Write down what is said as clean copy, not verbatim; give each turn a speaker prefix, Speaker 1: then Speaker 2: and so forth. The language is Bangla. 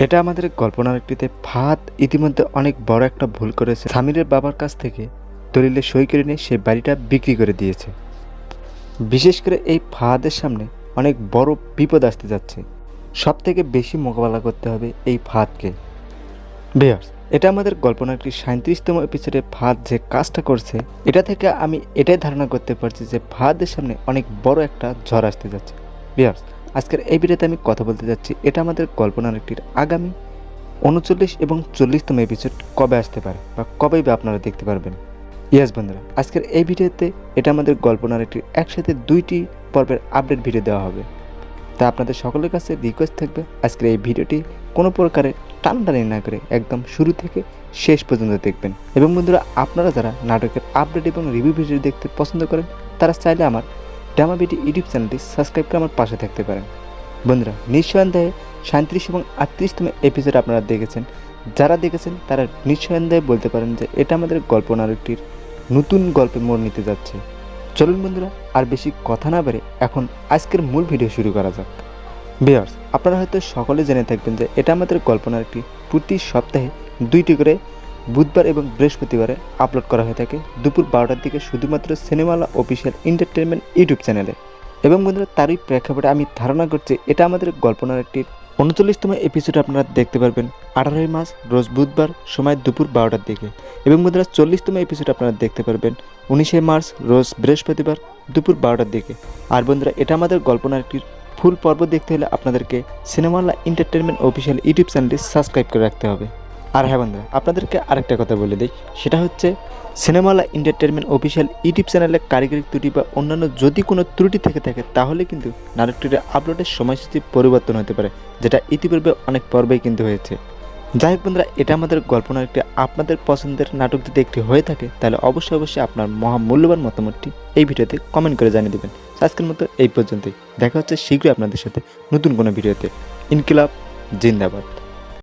Speaker 1: এটা আমাদের কল্পনারটিতে ফাহাদ ইতিমধ্যে অনেক বড় একটা ভুল করেছে। সামিরের বাবার কাছ থেকে দলিলে সই করে নিয়ে সে বাড়িটা বিক্রি করে দিয়েছে। বিশেষ করে এই ফাহাদের সামনে অনেক বড় বিপদ আসতে যাচ্ছে। সব থেকে বেশি মোকাবেলা করতে হবে এই ফাহাদকে। ভিউয়ার্স, এটা আমাদের কল্পনাটির 37তম এপিসোডে ফাহাদ যে কাজটা করছে, এটা থেকে আমি এটাই ধারণা করতে পারছি যে ফাহাদের সামনে অনেক বড় একটা ঝড় আসতে যাচ্ছে। ভিউয়ার্স, আজকের এই ভিডিওতে আমি কথা বলতে যাচ্ছি এটা আমাদের কল্পনাটির আগামী 39 এবং 40তম এপিসোড কবে আসতে পারে বা কবেই বা আপনারা দেখতে পারবেন। ইয়াস বন্ধুরা, আজকের এই ভিডিওতে এটা আমাদের কল্পনাটির একসাথে 2টি পর্বের আপডেট ভিডিও দেওয়া হবে। তা আপনাদের সকলের কাছে রিকোয়েস্ট থাকবে আজকের এই ভিডিওটি কোনো প্রকারে টানাটানি না করে একদম শুরু থেকে শেষ পর্যন্ত দেখবেন। এবং বন্ধুরা, আপনারা যারা নাটকের আপডেট এবং রিভিউ ভিডিও দেখতে পছন্দ করেন তারা চাইলে আমার ড্রামা বিডি ইউটিউব চ্যানেলটি সাবস্ক্রাইব করে আমার পাশে থাকতে পারেন। বন্ধুরা, নিঃসন্দেহে 37 এবং 38তম এপিসোড আপনারা দেখেছেন। যারা দেখেছেন তারা নিঃসন্দেহে বলতে পারেন যে এটা আমাদের গল্পনারটির নতুন গল্পে মোড় নিতে যাচ্ছে। চলুন বন্ধুরা, আর বেশি কথা না বেড়ে এখন আজকের মূল ভিডিও শুরু করা যাক। ভিউয়ার্স, আপনারা হয়তো সকলে জেনে থাকবেন যে এটা আমাদের কল্পনারটি প্রতি সপ্তাহে 2টি করে বুধবার এবং বৃহস্পতিবারে আপলোড করা হয়ে থাকে দুপুর 12টার দিকে শুধুমাত্র সিনেমালা অফিসিয়াল এন্টারটেনমেন্ট ইউটিউব চ্যানেলে। এবং বন্ধুরা, তারই প্রেক্ষাপটে আমি ধারণা করছি এটা আমাদের কল্পনারটির 39তম এপিসোড আপনারা দেখতে পারবেন 18 মার্চ রোজ বুধবার সময় দুপুর 12টার দিকে। এবং বন্ধুরা, 40তম এপিসোড আপনারা দেখতে পারবেন 19 মার্চ রোজ বৃহস্পতিবার দুপুর 12টার দিকে। আর বন্ধুরা, এটা আমাদের কল্পনারটির ফুল পর্ব দেখতে হলে আপনাদেরকে সিনেমালা এন্টারটেনমেন্ট অফিসিয়াল ইউটিউব চ্যানেলটি সাবস্ক্রাইব করে রাখতে হবে। আর হ্যাঁ বন্ধুরা, আপনাদেরকে আরেকটা কথা বলে দিই, সেটা হচ্ছে সিনেমালা এন্টারটেনমেন্ট অফিসিয়াল ইউটিউব চ্যানেলে কারিগরি ত্রুটি বা অন্যান্য যদি কোনো ত্রুটি থেকে থাকে তাহলে কিন্তু নাটকটির আপলোডের সময়সূচি পরিবর্তন হতে পারে, যেটা ইতিপূর্বে অনেক পর্বেই কিন্তু হয়েছে। যাই হোক বন্ধুরা, এটা আমাদের কল্পনার একটি আপনাদের পছন্দের নাটক যদি একটি হয়ে থাকে তাহলে অবশ্যই আপনার মহামূল্যবান মতামতটি এই ভিডিওতে কমেন্ট করে জানিয়ে দেবেন। আজকের মতো এই পর্যন্তই। দেখা হচ্ছে শীঘ্রই আপনাদের সাথে নতুন কোনো ভিডিওতে। ইনকিলাব জিন্দাবাদ।